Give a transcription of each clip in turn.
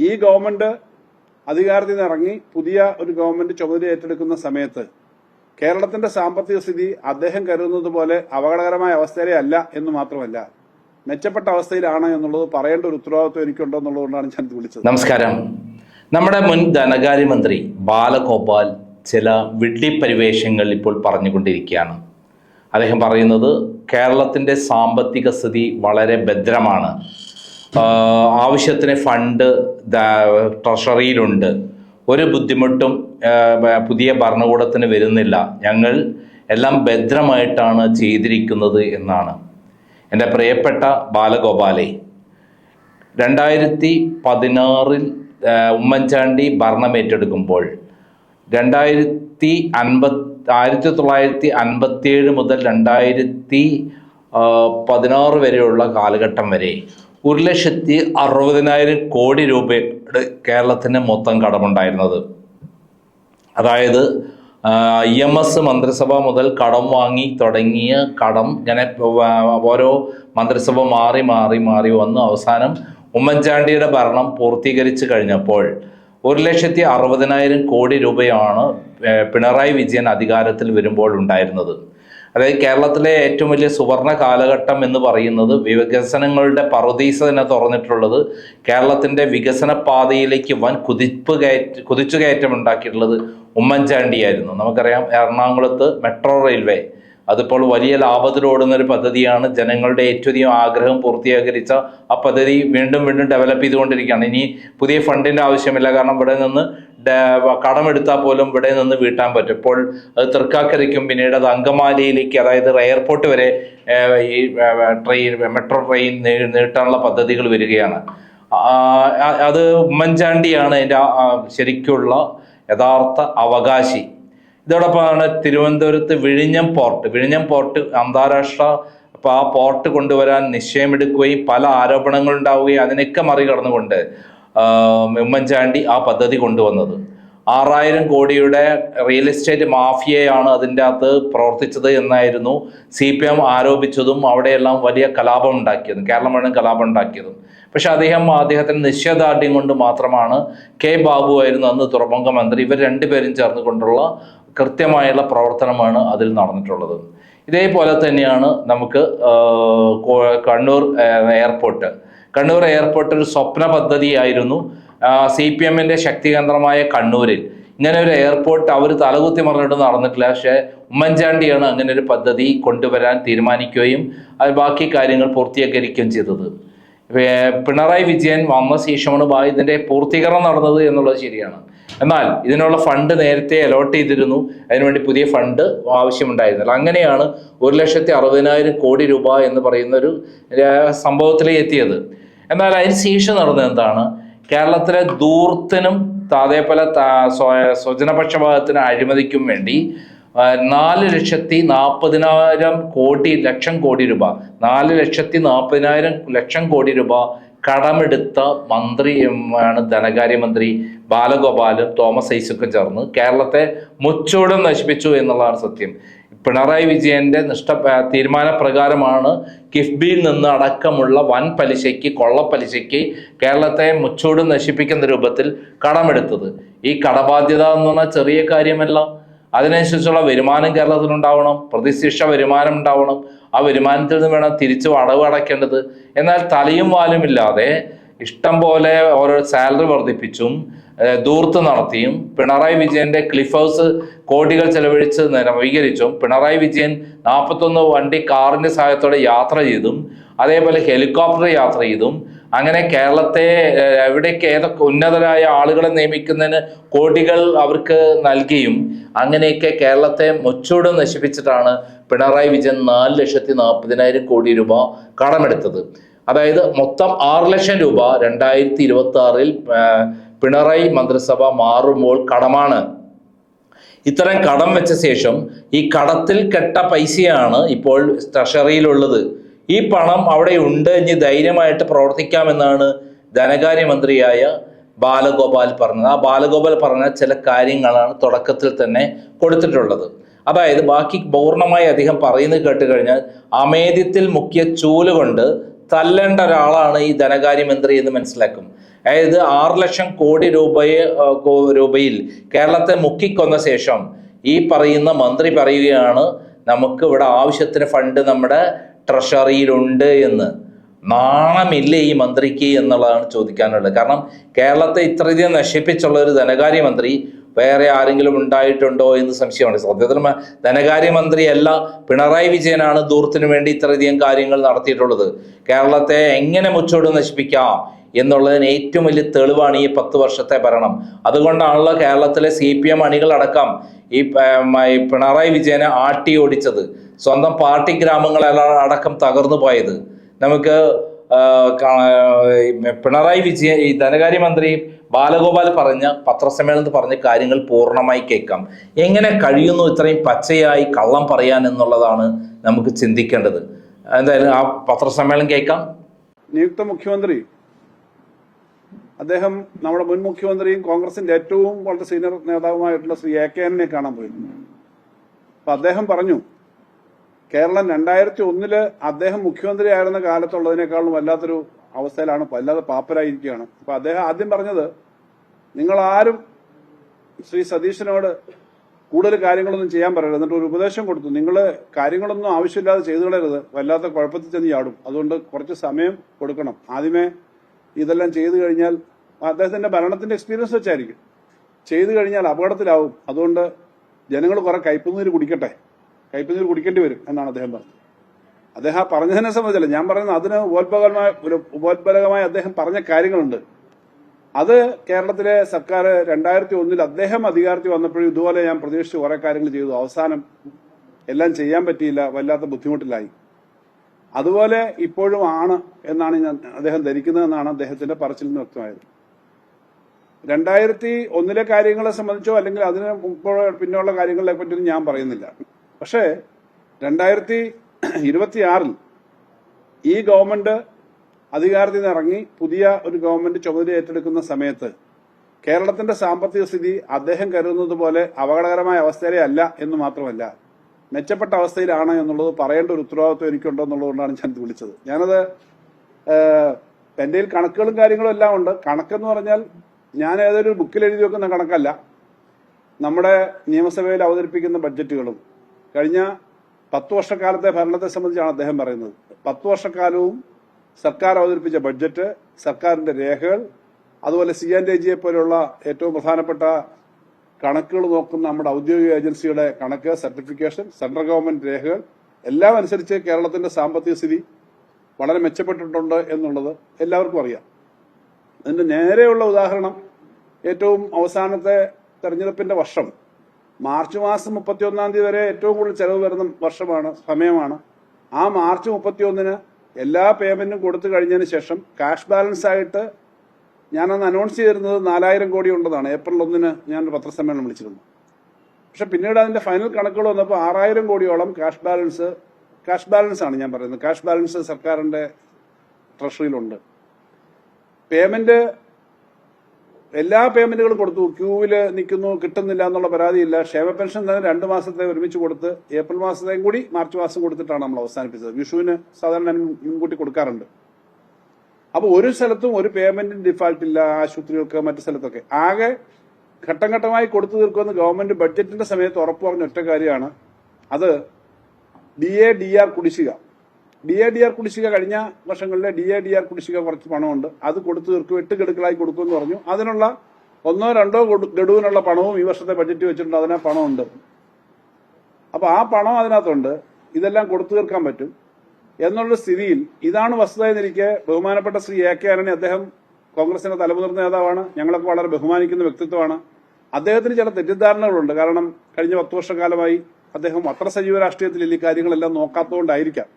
ഈ ഗവൺമെന്റ് അധികാരത്തിൽ നിന്ന് ഇറങ്ങി പുതിയ ഒരു ഗവൺമെന്റ് ചുമതല ഏറ്റെടുക്കുന്ന സമയത്ത് കേരളത്തിന്റെ സാമ്പത്തിക സ്ഥിതി അദ്ദേഹം കരുതുന്നത് പോലെ അപകടകരമായ അവസ്ഥയിലേ അല്ല എന്ന് മാത്രമല്ല, മെച്ചപ്പെട്ട അവസ്ഥയിലാണ് എന്നുള്ളത് പറയേണ്ട ഒരു ഉത്തരവാദിത്വം എനിക്കുണ്ടോ എന്നുള്ളതുകൊണ്ടാണ് ഞാൻ വിളിച്ചത്. നമസ്കാരം. നമ്മുടെ മുൻ ധനകാര്യമന്ത്രി ബാലഗോപാൽ ചില വിഡ്ഢിപ്പരിവേഷങ്ങൾ ഇപ്പോൾ പറഞ്ഞുകൊണ്ടിരിക്കുകയാണ്. അദ്ദേഹം പറയുന്നത് കേരളത്തിൻ്റെ സാമ്പത്തിക സ്ഥിതി വളരെ ഭദ്രമാണ്, ആവശ്യത്തിന് ഫണ്ട് ട്രഷറിയിലുണ്ട്, ഒരു ബുദ്ധിമുട്ടും പുതിയ ഭരണകൂടത്തിന് വരുന്നില്ല, ഞങ്ങൾ എല്ലാം ഭദ്രമായിട്ടാണ് ചെയ്തിരിക്കുന്നത് എന്നാണ്. എൻ്റെ പ്രിയപ്പെട്ട ബാലഗോപാലെ, 2016 ഉമ്മൻചാണ്ടി ഭരണമേറ്റെടുക്കുമ്പോൾ 1957 മുതൽ 2016 വരെയുള്ള കാലഘട്ടം വരെ 1,60,000 കോടി രൂപയുടെ കേരളത്തിന് മൊത്തം കടമുണ്ടായിരുന്നത്. അതായത് IMS മന്ത്രിസഭ മുതൽ കടം വാങ്ങി തുടങ്ങിയ കടം ഇങ്ങനെ ഓരോ മന്ത്രിസഭ മാറി മാറി മാറി വന്ന് അവസാനം ഉമ്മൻചാണ്ടിയുടെ ഭരണം പൂർത്തീകരിച്ചു കഴിഞ്ഞപ്പോൾ 1,60,000 കോടി രൂപയാണ് പിണറായി വിജയൻ അധികാരത്തിൽ വരുമ്പോൾ ഉണ്ടായിരുന്നത്. അതായത് കേരളത്തിലെ ഏറ്റവും വലിയ സുവർണ കാലഘട്ടം എന്ന് പറയുന്നത്, വികസനങ്ങളുടെ പറുദീസ തന്നെ തുറന്നിട്ടുള്ളത്, കേരളത്തിൻ്റെ വികസന പാതയിലേക്ക് വൻ കുതിച്ചുകയറ്റം ഉണ്ടാക്കിയിട്ടുള്ളത് ഉമ്മൻചാണ്ടിയായിരുന്നു. നമുക്കറിയാം, എറണാകുളത്ത് മെട്രോ റെയിൽവേ അതിപ്പോൾ വലിയ ലാഭത്തിലോടുന്ന ഒരു പദ്ധതിയാണ്. ജനങ്ങളുടെ ഏറ്റവും അധികം ആഗ്രഹം പൂർത്തീകരിച്ച ആ പദ്ധതി വീണ്ടും വീണ്ടും ഡെവലപ്പ് ചെയ്തുകൊണ്ടിരിക്കുകയാണ്. ഇനി പുതിയ ഫണ്ടിൻ്റെ ആവശ്യമില്ല, കാരണം ഇവിടെ നിന്ന് കടമെടുത്താൽ പോലും ഇവിടെ നിന്ന് വീട്ടാൻ പറ്റും. ഇപ്പോൾ അത് തൃക്കാക്കരയ്ക്കും പിന്നീട് അത് അങ്കമാലിയിലേക്ക്, അതായത് എയർപോർട്ട് വരെ ഈ മെട്രോ ട്രെയിൻ നീട്ടാനുള്ള പദ്ധതികൾ വരികയാണ്. അത് ഉമ്മൻചാണ്ടിയാണ് അതിൻ്റെ ശരിക്കുള്ള യഥാർത്ഥ അവകാശി. ഇതോടൊപ്പമാണ് തിരുവനന്തപുരത്ത് വിഴിഞ്ഞം പോർട്ട് അന്താരാഷ്ട്ര ആ പോർട്ട് കൊണ്ടുവരാൻ നിശ്ചയമെടുക്കുകയും പല ആരോപണങ്ങൾ ഉണ്ടാവുകയും അതിനൊക്കെ മറികടന്നുകൊണ്ട് ഉമ്മൻചാണ്ടി ആ പദ്ധതി കൊണ്ടുവന്നത്. 6,000 കോടിയുടെ റിയൽ എസ്റ്റേറ്റ് മാഫിയയാണ് അതിൻ്റെ അകത്ത് പ്രവർത്തിച്ചത് എന്നായിരുന്നു CPM ആരോപിച്ചതും അവിടെയെല്ലാം വലിയ കലാപം ഉണ്ടാക്കിയതും, കേരളം മുഴുവൻ കലാപം ഉണ്ടാക്കിയതും. പക്ഷെ അദ്ദേഹത്തിന് നിശ്ചയദാർഢ്യം കൊണ്ട് മാത്രമാണ്, K. ബാബു ആയിരുന്നു അന്ന് തുറമുഖ മന്ത്രി, ഇവർ രണ്ടുപേരും ചേർന്നുകൊണ്ടുള്ള കൃത്യമായുള്ള പ്രവർത്തനമാണ് അതിൽ നടന്നിട്ടുള്ളത്. ഇതേപോലെ തന്നെയാണ് നമുക്ക് കണ്ണൂർ എയർപോർട്ട് ഒരു സ്വപ്ന പദ്ധതിയായിരുന്നു. CPM-ന്റെ ശക്തികേന്ദ്രമായ കണ്ണൂരിൽ ഇങ്ങനെ ഒരു എയർപോർട്ട് അവർ തലകുത്തി മറിഞ്ഞിട്ട് നടന്നിട്ടില്ല. പക്ഷേ ഉമ്മൻചാണ്ടിയാണ് അങ്ങനെ ഒരു പദ്ധതി കൊണ്ടുവരാൻ തീരുമാനിക്കുകയും അത് ബാക്കി കാര്യങ്ങൾ പൂർത്തീകരിക്കുകയും ചെയ്തത്. പിണറായി വിജയൻ വന്ന ശേഷമാണ് ഇതിൻ്റെ പൂർത്തീകരണം നടന്നത് എന്നുള്ളത് ശരിയാണ്. എന്നാൽ ഇതിനുള്ള ഫണ്ട് നേരത്തെ അലോട്ട് ചെയ്തിരുന്നു, അതിനുവേണ്ടി പുതിയ ഫണ്ട് ആവശ്യമുണ്ടായിരുന്നില്ല. അങ്ങനെയാണ് 1,60,000 കോടി രൂപ എന്ന് പറയുന്ന ഒരു സംഭവത്തിലേക്ക് എത്തിയത്. എന്നാൽ അതിന് ശേഷം നടന്നത് എന്താണ്? കേരളത്തിലെ ധൂർത്തിനും അതേപോലെ സ്വജനപക്ഷപാതത്തിന് അഴിമതിക്കും വേണ്ടി 4,40,000 കോടി രൂപ 4,40,000 കോടി രൂപ കടമെടുത്ത മന്ത്രിയാണ് ധനകാര്യമന്ത്രി ബാലഗോപാലും തോമസ് ഐസക്കും ചേർന്ന് കേരളത്തെ മുച്ചൂടം നശിപ്പിച്ചു എന്നുള്ളതാണ് സത്യം. പിണറായി വിജയന്റെ തീരുമാനപ്രകാരമാണ് കിഫ്ബിയിൽ നിന്ന് അടക്കമുള്ള വൻ പലിശയ്ക്ക്, കൊള്ളപ്പലിശയ്ക്ക് കേരളത്തെ മുച്ചൂടും നശിപ്പിക്കുന്ന രൂപത്തിൽ കടമെടുത്തത്. ഈ കടബാധ്യത എന്ന് പറഞ്ഞാൽ ചെറിയ കാര്യമല്ല. അതിനനുസരിച്ചുള്ള വരുമാനം കേരളത്തിലുണ്ടാവണം, പ്രതിശിക്ഷ വരുമാനം ഉണ്ടാവണം. ആ വരുമാനത്തിൽ നിന്ന് വേണം തിരിച്ചു അടവ് അടയ്ക്കേണ്ടത്. എന്നാൽ തലയും വാലും ഇല്ലാതെ ഇഷ്ടം പോലെ ഓരോ സാലറി വർദ്ധിപ്പിച്ചും ധൂർത്ത് നടത്തിയും പിണറായി വിജയന്റെ ക്ലിഫ് ഹൗസ് കോടികൾ ചെലവഴിച്ച് നവീകരിച്ചും പിണറായി വിജയൻ 41 വണ്ടി കാറിന്റെ സഹായത്തോടെ യാത്ര ചെയ്തും അതേപോലെ ഹെലികോപ്റ്റർ യാത്ര ചെയ്തും അങ്ങനെ കേരളത്തെ എവിടേക്ക് ഏതൊക്കെ ഉന്നതരായ ആളുകളെ നിയമിക്കുന്നതിന് കോടികൾ അവർക്ക് നൽകിയും അങ്ങനെയൊക്കെ കേരളത്തെ മുച്ചൂടും നശിപ്പിച്ചിട്ടാണ് പിണറായി വിജയൻ 4,40,000 കോടി രൂപ കടമെടുത്തത്. അതായത് മൊത്തം 6 ലക്ഷം രൂപ 2026 പിണറായി മന്ത്രിസഭ മാറുമ്പോൾ കടമാണ്. ഇത്തരം കടം വെച്ച ശേഷം ഈ കടത്തിൽ കെട്ട പൈസയാണ് ഇപ്പോൾ ട്രഷറിയിലുള്ളത്. ഈ പണം അവിടെ ഉണ്ട്, ഇനി ധൈര്യമായിട്ട് പ്രവർത്തിക്കാമെന്നാണ് ധനകാര്യമന്ത്രിയായ ബാലഗോപാൽ പറഞ്ഞത്. ആ ബാലഗോപാൽ പറഞ്ഞ ചില കാര്യങ്ങളാണ് തുടക്കത്തിൽ തന്നെ കൊടുത്തിട്ടുള്ളത്. അതായത് ബാക്കി പൂർണ്ണമായി അദ്ദേഹം പറയുന്നത് കേട്ട് കഴിഞ്ഞാൽ അമേദ്യത്തിൽ മുക്കിയ ചൂല് കൊണ്ട് തല്ലേണ്ട ഒരാളാണ് ഈ ധനകാര്യമന്ത്രി എന്ന് മനസ്സിലാക്കും. അതായത് 6 ലക്ഷം കോടി രൂപയിൽ കേരളത്തെ മുക്കിക്കൊന്ന ശേഷം ഈ പറയുന്ന മന്ത്രി പറയുകയാണ് നമുക്ക് ഇവിടെ ആവശ്യത്തിന് ഫണ്ട് നമ്മുടെ ട്രഷറിയിലുണ്ട് എന്ന്. നാണമില്ലേ ഈ മന്ത്രിക്ക് എന്നുള്ളതാണ് ചോദിക്കാനുള്ളത്. കാരണം കേരളത്തെ ഇത്രയധികം നശിപ്പിച്ചുള്ള ഒരു ധനകാര്യമന്ത്രി വേറെ ആരെങ്കിലും ഉണ്ടായിട്ടുണ്ടോ എന്ന് സംശയമാണ്. സത്യത്തിൽ ധനകാര്യമന്ത്രിയല്ല, പിണറായി വിജയനാണ് ദൂരത്തിന് വേണ്ടി ഇത്രയധികം കാര്യങ്ങൾ നടത്തിയിട്ടുള്ളത്. കേരളത്തെ എങ്ങനെ മുച്ചോട് നശിപ്പിക്കാം എന്നുള്ളതിന് ഏറ്റവും വലിയ തെളിവാണ് ഈ 10 വർഷത്തെ ഭരണം. അതുകൊണ്ടാണല്ലോ കേരളത്തിലെ CPM അണികളടക്കം ഈ പിണറായി വിജയനെ ആട്ടി ഓടിച്ചത്. സ്വന്തം പാർട്ടി ഗ്രാമങ്ങളടക്കം തകർന്നു പോയത്. നമുക്ക് പിണറായി വിജയൻ ഈ ധനകാര്യമന്ത്രി ബാലഗോപാൽ പറഞ്ഞ പത്രസമ്മേളനത്തിൽ പറഞ്ഞ കാര്യങ്ങൾ പൂർണ്ണമായി കേൾക്കാം. എങ്ങനെ കഴിയുന്നു ഇത്രയും പച്ചയായി കള്ളം പറയാൻ എന്നുള്ളതാണ് നമുക്ക് ചിന്തിക്കേണ്ടത്. എന്തായാലും ആ പത്രസമ്മേളനം കേൾക്കാം. നിയുക്ത മുഖ്യമന്ത്രി അദ്ദേഹം നമ്മുടെ മുൻ മുഖ്യമന്ത്രിയും കോൺഗ്രസിന്റെ ഏറ്റവും വളരെ സീനിയർ നേതാവുമായിട്ടുള്ള ശ്രീ AK ആന്റണിയെ കാണാൻ പോയിരുന്നു. അപ്പൊ അദ്ദേഹം പറഞ്ഞു കേരളം 2001 അദ്ദേഹം മുഖ്യമന്ത്രി ആയിരുന്ന കാലത്തുള്ളതിനേക്കാളും വല്ലാത്തൊരു അവസ്ഥയിലാണ്, വല്ലാതെ പാപ്പരായിരിക്കുകയാണ്. അപ്പൊ അദ്ദേഹം ആദ്യം പറഞ്ഞത് നിങ്ങൾ ആരും ശ്രീ സതീശനോട് കൂടുതൽ കാര്യങ്ങളൊന്നും ചെയ്യാൻ പറയരുത്. എന്നിട്ട് ഒരു ഉപദേശം കൊടുത്തു, നിങ്ങൾ കാര്യങ്ങളൊന്നും ആവശ്യമില്ലാതെ ചെയ്തു കളയരുത്, വല്ലാത്ത കുഴപ്പത്തിൽ ചെന്ന് ചാടും, അതുകൊണ്ട് കുറച്ച് സമയം കൊടുക്കണം. ആദ്യമേ ഇതെല്ലാം ചെയ്തു കഴിഞ്ഞാൽ അദ്ദേഹത്തിന്റെ ഭരണത്തിന്റെ എക്സ്പീരിയൻസ് വെച്ചായിരിക്കും, ചെയ്തു കഴിഞ്ഞാൽ അപകടത്തിലാവും, അതുകൊണ്ട് ജനങ്ങൾ കുറെ കയ്പുനീര് കുടിക്കേണ്ടി വരും എന്നാണ് അദ്ദേഹം പറഞ്ഞത്. അദ്ദേഹം പറഞ്ഞതിനെ സംബന്ധിച്ചല്ല ഞാൻ പറയുന്നത്, അതിന് ഉപോത്ബലകമായി അദ്ദേഹം പറഞ്ഞ കാര്യങ്ങളുണ്ട്. അത് കേരളത്തിലെ സർക്കാർ 2001 അദ്ദേഹം അധികാരത്തിൽ വന്നപ്പോഴും ഇതുപോലെ ഞാൻ പ്രതീക്ഷിച്ച് കുറെ കാര്യങ്ങൾ ചെയ്തു, അവസാനം എല്ലാം ചെയ്യാൻ പറ്റിയില്ല, വല്ലാത്ത ബുദ്ധിമുട്ടിലായി. അതുപോലെ ഇപ്പോഴും ആണ് എന്നാണ് അദ്ദേഹം ധരിക്കുന്നതെന്നാണ് അദ്ദേഹത്തിന്റെ പറച്ചിൽ നിന്ന് വ്യക്തമായത്. 2001 കാര്യങ്ങളെ സംബന്ധിച്ചോ അല്ലെങ്കിൽ അതിന് പിന്നെയുള്ള കാര്യങ്ങളെ പറ്റിയും ഞാൻ പറയുന്നില്ല. പക്ഷേ 2026 ഈ ഗവൺമെന്റ് അധികാരത്തിൽ നിന്ന് ഇറങ്ങി പുതിയ ഒരു ഗവൺമെന്റ് ചുമതല ഏറ്റെടുക്കുന്ന സമയത്ത് കേരളത്തിന്റെ സാമ്പത്തിക സ്ഥിതി അദ്ദേഹം കരുതുന്നത് പോലെ അപകടകരമായ അവസ്ഥയിലേ അല്ല എന്ന് മാത്രമല്ല, മെച്ചപ്പെട്ട അവസ്ഥയിലാണ് എന്നുള്ളത് പറയേണ്ട ഒരു ഉത്തരവാദിത്വം എനിക്കുണ്ടോ എന്നുള്ളതുകൊണ്ടാണ് ഞാൻ വിളിച്ചത്. ഞാനത് എന്റെ കണക്കുകളും കാര്യങ്ങളും എല്ലാം ഉണ്ട്. കണക്കെന്ന് പറഞ്ഞാൽ ഞാൻ ഏതൊരു ബുക്കിൽ എഴുതി വെക്കുന്ന കണക്കല്ല, നമ്മുടെ നിയമസഭയിൽ അവതരിപ്പിക്കുന്ന ബഡ്ജറ്റുകളും കഴിഞ്ഞ 10 വർഷക്കാലത്തെ ഭരണത്തെ സംബന്ധിച്ചാണ് അദ്ദേഹം പറയുന്നത്. 10 വർഷക്കാലവും സർക്കാർ അവതരിപ്പിച്ച ബഡ്ജറ്റ്, സർക്കാരിന്റെ രേഖകൾ, അതുപോലെ CNAG പോലുള്ള ഏറ്റവും പ്രധാനപ്പെട്ട കണക്കുകൾ നോക്കുന്ന നമ്മുടെ ഔദ്യോഗിക ഏജൻസിയുടെ കണക്ക്, സർട്ടിഫിക്കേഷൻ, സെൻട്രൽ ഗവൺമെന്റ് രേഖകൾ എല്ലാം അനുസരിച്ച് കേരളത്തിന്റെ സാമ്പത്തിക സ്ഥിതി വളരെ മെച്ചപ്പെട്ടിട്ടുണ്ട് എന്നുള്ളത് എല്ലാവർക്കും അറിയാം. അതിന്റെ നേരെയുള്ള ഉദാഹരണം ഏറ്റവും അവസാനത്തെ തെരഞ്ഞെടുപ്പിന്റെ വർഷം മാർച്ച് മാസം 31 വരെ ഏറ്റവും കൂടുതൽ ചെലവ് വരുന്ന സമയമാണ്. ആ മാർച്ച് 31 എല്ലാ പേയ്മെന്റും കൊടുത്തു കഴിഞ്ഞതിന് ശേഷം ക്യാഷ് ബാലൻസ് ആയിട്ട് ഞാനന്ന് അനൗൺസ് ചെയ്തിരുന്നത് 4000 കോടി ഉണ്ടെന്നാണ്. ഏപ്രിൽ 1 ഞാൻ പത്രസമ്മേളനം വിളിച്ചിരുന്നു. പക്ഷെ പിന്നീട് അതിന്റെ ഫൈനൽ കണക്കുകൾ വന്നപ്പോൾ 6000 കോടിയോളം ക്യാഷ് ബാലൻസ് ആണ് ഞാൻ പറയുന്നത്. ക്യാഷ് ബാലൻസ് സർക്കാരിന്റെ ട്രഷറിയിലുണ്ട്. പേയ്മെന്റ് എല്ലാ പേയ്മെന്റുകളും കൊടുത്തു, ക്യൂവിൽ നിൽക്കുന്നു, കിട്ടുന്നില്ല എന്നുള്ള പരാതിയില്ല. ക്ഷേമ പെൻഷൻ തന്നെ 2 മാസത്തെ ഒരുമിച്ച് കൊടുത്ത് ഏപ്രിൽ മാസത്തെയും കൂടി മാർച്ച് മാസം കൊടുത്തിട്ടാണ് നമ്മൾ അവസാനിപ്പിച്ചത്. വിഷുവിന് സാധാരണ മുൻകൂട്ടി കൊടുക്കാറുണ്ട്. അപ്പൊ ഒരു സ്ഥലത്തും ഒരു പേയ്മെന്റിന് ഡിഫാൾട്ട് ഇല്ല, ആശുപത്രികൾക്ക് മറ്റു സ്ഥലത്തൊക്കെ. ആകെ ഘട്ടം ഘട്ടമായി കൊടുത്തു തീർക്കുമെന്ന് ഗവൺമെന്റ് ബഡ്ജറ്റിന്റെ സമയത്ത് ഉറപ്പു പറഞ്ഞ ഒറ്റ കാര്യമാണ്, അത് DADR കുടിശ്ശിക. DADR കുടിശ്ശിക കഴിഞ്ഞ വർഷങ്ങളിലെ DADR കുടിശ്ശിക കുറച്ച് പണമുണ്ട്, അത് കൊടുത്തു തീർക്കും, 8 ഗഡുക്കളായി കൊടുക്കുമെന്ന് പറഞ്ഞു. അതിനുള്ള 1-2 ഗഡുവിനുള്ള പണവും ഈ വർഷത്തെ ബഡ്ജറ്റ് വെച്ചിട്ടുണ്ട്, അതിനാ പണമുണ്ട്. അപ്പൊ ആ പണം അതിനകത്തുണ്ട്, ഇതെല്ലാം കൊടുത്തു തീർക്കാൻ പറ്റും എന്നുള്ള സ്ഥിതിയിൽ ഇതാണ് വസ്തുത എന്നിരിക്കെ ബഹുമാനപ്പെട്ട ശ്രീ AK ആന്റണി, അദ്ദേഹം കോൺഗ്രസിന്റെ തലമുതിർന്ന നേതാവാണ്, ഞങ്ങളൊക്കെ വളരെ ബഹുമാനിക്കുന്ന വ്യക്തിത്വമാണ്. അദ്ദേഹത്തിന് ചില തെറ്റിദ്ധാരണകളുണ്ട്. കാരണം കഴിഞ്ഞ 10 വർഷക്കാലമായി അദ്ദേഹം അത്ര സജീവ രാഷ്ട്രീയത്തിൽ ഈ കാര്യങ്ങളെല്ലാം നോക്കാത്തതുകൊണ്ടായിരിക്കാം.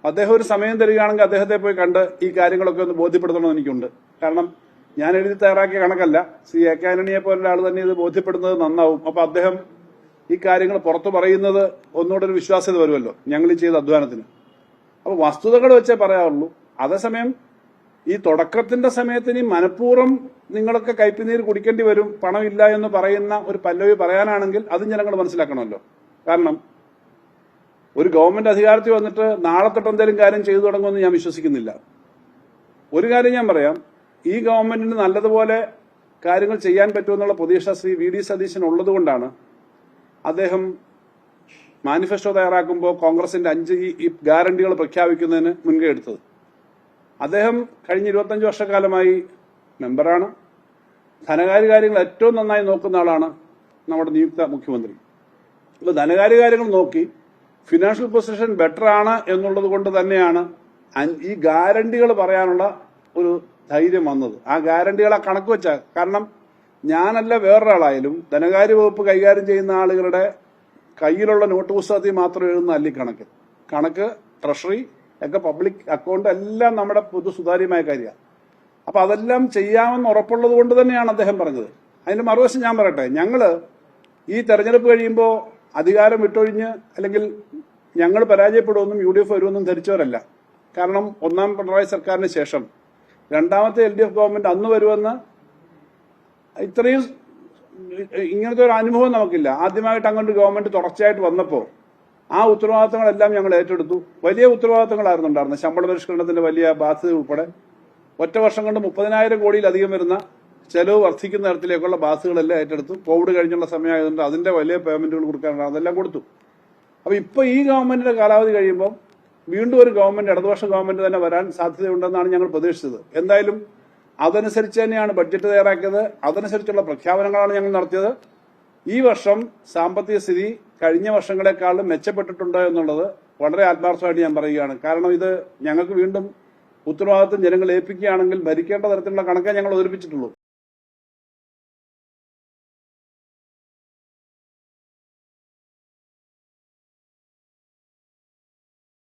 അദ്ദേഹം ഒരു സമയം തരികയാണെങ്കിൽ അദ്ദേഹത്തെ പോയി കണ്ട് ഈ കാര്യങ്ങളൊക്കെ ഒന്ന് ബോധ്യപ്പെടുത്തണമെന്ന് എനിക്കുണ്ട്. കാരണം ഞാൻ എഴുതി തയ്യാറാക്കിയ കണക്കല്ല, ശ്രീ AK ആന്റണിയെ പോലെ ഒരാൾ തന്നെ ഇത് ബോധ്യപ്പെടുന്നത് നന്നാവും. അപ്പൊ അദ്ദേഹം ഈ കാര്യങ്ങൾ പുറത്തു പറയുന്നത് ഒന്നുകൂടെ ഒരു വിശ്വാസ്യത വരുമല്ലോ ഞങ്ങൾ ഈ ചെയ്ത അധ്വാനത്തിന്. അപ്പൊ വസ്തുതകൾ വെച്ചേ പറയാറുള്ളൂ. അതേസമയം ഈ തുടക്കത്തിന്റെ സമയത്ത് ഇനി മനഃപൂർവ്വം നിങ്ങളൊക്കെ കയ്പുനീര് കുടിക്കേണ്ടി വരും, പണമില്ല എന്ന് പറയുന്ന ഒരു പല്ലവി പറയാനാണെങ്കിൽ അതും ജനങ്ങൾ മനസ്സിലാക്കണമല്ലോ. കാരണം ഒരു ഗവൺമെന്റ് അധികാരത്തിൽ വന്നിട്ട് നാളെ തൊട്ട് എന്തെങ്കിലും കാര്യം ചെയ്തു തുടങ്ങുമെന്ന് ഞാൻ വിശ്വസിക്കുന്നില്ല. ഒരു കാര്യം ഞാൻ പറയാം, ഈ ഗവൺമെന്റിന് നല്ലതുപോലെ കാര്യങ്ങൾ ചെയ്യാൻ പറ്റുമെന്നുള്ള പ്രതീക്ഷ ശ്രീ വി ഡി സതീശൻ ഉള്ളതുകൊണ്ടാണ് അദ്ദേഹം മാനിഫെസ്റ്റോ തയ്യാറാക്കുമ്പോൾ കോൺഗ്രസിന്റെ 5 ഈ ഗ്യാരണ്ടികൾ പ്രഖ്യാപിക്കുന്നതിന് മുൻകൈ എടുത്തത്. അദ്ദേഹം കഴിഞ്ഞ 25 വർഷക്കാലമായി മെമ്പറാണ്. ധനകാര്യ കാര്യങ്ങൾ ഏറ്റവും നന്നായി നോക്കുന്ന ആളാണ് നമ്മുടെ നിയുക്ത മുഖ്യമന്ത്രി. അപ്പോൾ ധനകാര്യ കാര്യങ്ങൾ നോക്കി ഫിനാൻഷ്യൽ പൊസിഷൻ ബെറ്റർ ആണ് എന്നുള്ളത് കൊണ്ട് തന്നെയാണ് ഈ ഗ്യാരണ്ടികൾ പറയാനുള്ള ഒരു ധൈര്യം വന്നത്. ആ ഗ്യാരണ്ടികളെ കണക്ക് വെച്ചാൽ, കാരണം ഞാനല്ല വേറൊരാളായാലും ധനകാര്യ വകുപ്പ് കൈകാര്യം ചെയ്യുന്ന ആളുകളുടെ കയ്യിലുള്ള നോട്ട് പുസ്തകത്തിൽ മാത്രം എഴുതുന്ന ഈ കണക്ക് ട്രഷറി ഒക്കെ പബ്ലിക് അക്കൗണ്ട് എല്ലാം നമ്മുടെ പൊതു സുതാര്യമായ കാര്യമാണ്. അപ്പൊ അതെല്ലാം ചെയ്യാമെന്ന് ഉറപ്പുള്ളത് കൊണ്ട് തന്നെയാണ് അദ്ദേഹം പറഞ്ഞത്. അതിന്റെ മറുവശം ഞാൻ പറയട്ടെ, ഞങ്ങള് ഈ തെരഞ്ഞെടുപ്പ് കഴിയുമ്പോൾ അധികാരം വിട്ടൊഴിഞ്ഞ് അല്ലെങ്കിൽ ഞങ്ങൾ പരാജയപ്പെടുമെന്നും UDF വരുമെന്നും ധരിച്ചവരല്ല. കാരണം ഒന്നാം പിണറായി സർക്കാരിന് ശേഷം രണ്ടാമത്തെ LDF ഗവൺമെന്റ് അന്ന് വരുമെന്ന് ഇത്രയും ഇങ്ങനത്തെ ഒരു അനുഭവം നമുക്കില്ല. ആദ്യമായിട്ട് അങ്ങോട്ട് ഗവൺമെന്റ് തുടർച്ചയായിട്ട് വന്നപ്പോൾ ആ ഉത്തരവാദിത്തങ്ങളെല്ലാം ഞങ്ങൾ ഏറ്റെടുത്തു. വലിയ ഉത്തരവാദിത്തങ്ങളായിരുന്നു ഉണ്ടായിരുന്നത്. ശമ്പള പരിഷ്കരണത്തിന്റെ വലിയ ബാധ്യത ഉൾപ്പെടെ ഒറ്റ വർഷം കൊണ്ട് 30,000 കോടിയിലധികം വരുന്ന ചെലവ് വർദ്ധിക്കുന്ന തരത്തിലേക്കുള്ള ബാധ്യതകളെല്ലാം ഏറ്റെടുത്തു. കോവിഡ് കഴിഞ്ഞുള്ള സമയമായതുകൊണ്ട് അതിന്റെ വലിയ പേയ്മെന്റുകൾ കൊടുക്കാനുണ്ട്, അതെല്ലാം കൊടുത്തു. അപ്പൊ ഇപ്പൊ ഈ ഗവൺമെന്റിന്റെ കാലാവധി കഴിയുമ്പോൾ വീണ്ടും ഒരു ഗവൺമെന്റ്, ഇടതുപക്ഷ ഗവൺമെന്റ് തന്നെ വരാൻ സാധ്യതയുണ്ടെന്നാണ് ഞങ്ങൾ പ്രതീക്ഷിച്ചത്. എന്തായാലും അതനുസരിച്ച് തന്നെയാണ് ബഡ്ജറ്റ് തയ്യാറാക്കിയത്. അതനുസരിച്ചുള്ള പ്രഖ്യാപനങ്ങളാണ് ഞങ്ങൾ നടത്തിയത്. ഈ വർഷം സാമ്പത്തിക സ്ഥിതി കഴിഞ്ഞ വർഷങ്ങളെക്കാളും മെച്ചപ്പെട്ടിട്ടുണ്ട് എന്നുള്ളത് വളരെ ആത്മാർത്ഥമായിട്ട് ഞാൻ പറയുകയാണ്. കാരണം ഇത് ഞങ്ങൾക്ക് വീണ്ടും ഉത്തരവാദിത്വം ജനങ്ങൾ ഏൽപ്പിക്കുകയാണെങ്കിൽ ഭരിക്കേണ്ട തരത്തിലുള്ള കണക്കേ ഞങ്ങൾ അവതരിപ്പിച്ചിട്ടുള്ളൂ.